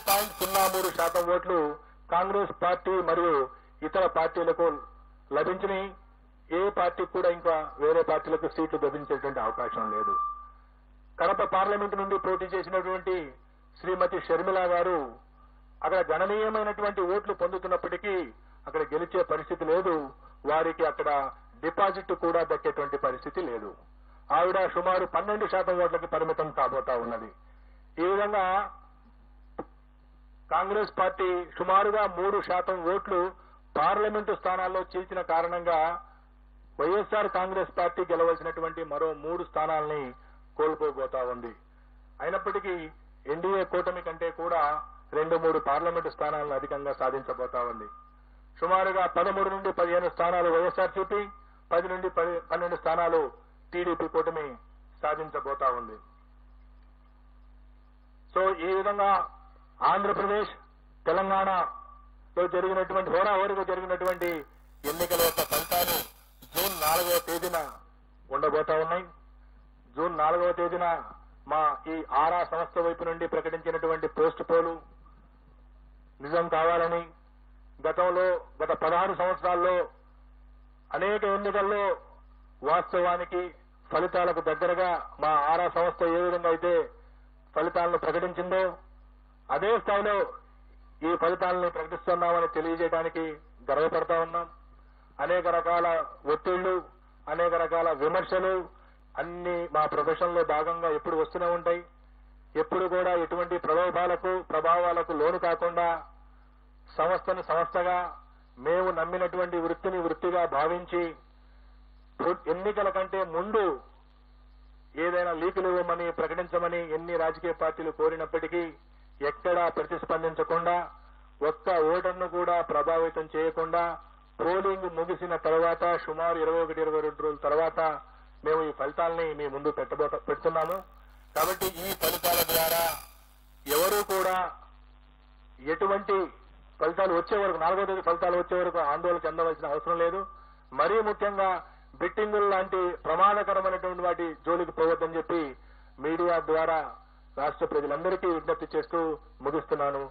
0.03% ఓట్లు కాంగ్రెస్ పార్టీ మరియు ఇతర పార్టీలకు లభించినాయి. ఏ పార్టీకి కూడా ఇంకా వేరే పార్టీలకు సీట్లు లభించేటువంటి అవకాశం లేదు. కడప పార్లమెంటు నుండి పోటీ చేసినటువంటి శ్రీమతి షర్మిల గారు అక్కడ గణనీయమైనటువంటి ఓట్లు పొందుతున్నప్పటికీ అక్కడ గెలిచే పరిస్థితి లేదు. వారికి అక్కడ డిపాజిట్ కూడా దక్కేటువంటి పరిస్థితి లేదు. ఆవిడ సుమారు 12% ఓట్లకి పరిమితం కాబోతా ఉన్నది. ఈ విధంగా కాంగ్రెస్ పార్టీ సుమారుగా 3% ఓట్లు పార్లమెంటు స్థానాల్లో చీల్చిన కారణంగా వైఎస్ఆర్ కాంగ్రెస్ పార్టీ గెలవలసినటువంటి మరో 3 స్థానాల్ని కోల్పోబోతా ఉంది. అయినప్పటికీ ఎన్డీఏ కూటమి కంటే కూడా 2-3 పార్లమెంటు స్థానాలను అధికంగా సాధించబోతా ఉంది. సుమారుగా 13 నుండి 15 స్థానాలు వైఎస్ఆర్సీపీ, 10 నుండి 12 స్థానాలు టీడీపీ కూటమి సాధించబోతా ఉంది. సో ఈ విధంగా ఆంధ్రప్రదేశ్, తెలంగాణలో జరిగినటువంటి హోరాహోరీగా జరిగినటువంటి ఎన్నికల యొక్క ఫలితాలు జూన్ 4వ తేదీన ఉండబోతా ఉన్నాయి. జూన్ 4వ తేదీన మా ఈ ఆరా సంస్థ వైపు నుండి ప్రకటించినటువంటి పోస్ట్ పోలు నిజం కావాలని, గత 16 సంవత్సరాల్లో అనేక ఎన్నికల్లో వాస్తవానికి ఫలితాలకు దగ్గరగా మా ఆరా సంస్థ ఏ విధంగా అయితే ఫలితాలను ప్రకటించిందో అదే స్థాయిలో ఈ ఫలితాలను ప్రకటిస్తున్నామని తెలియజేయడానికి గర్వపడతా ఉన్నాం. అనేక రకాల ఒత్తిళ్లు, అనేక రకాల విమర్శలు అన్ని మా ప్రొఫెషన్ లో భాగంగా ఎప్పుడు వస్తూనే ఉంటాయి. ఎప్పుడు కూడా ఎటువంటి ప్రభావాలకు లోను కాకుండా సంస్థను సంస్థగా మేము నమ్మినటువంటి వృత్తిని వృత్తిగా భావించి ఎన్నికల కంటే ముందు ఏదైనా లీకులు ఇవ్వమని ప్రకటించమని ఎన్ని రాజకీయ పార్టీలు కోరినప్పటికీ ఎక్కడా ప్రతిస్పందించకుండా, ఒక్క ఓటర్ను కూడా ప్రభావితం చేయకుండా పోలింగ్ ముగిసిన తర్వాత సుమారు 21-22 రోజుల తర్వాత మేము ఈ ఫలితాలని మీ ముందు పెడుతున్నాము. కాబట్టి ఈ ఫలితాల ద్వారా ఎవరూ కూడా ఎటువంటి ఫలితాలు వచ్చే వరకు 4వ తేదీ ఫలితాలు వచ్చే వరకు ఆందోళన చెందవలసిన అవసరం లేదు. మరీ ముఖ్యంగా బెట్టింగులు లాంటి ప్రమాదకరమైనటువంటి వాటి జోలికి పోవద్దని చెప్పి మీడియా ద్వారా రాష్ట్ర ప్రజలందరికీ విజ్ఞప్తి చేస్తూ ముగిస్తున్నాను.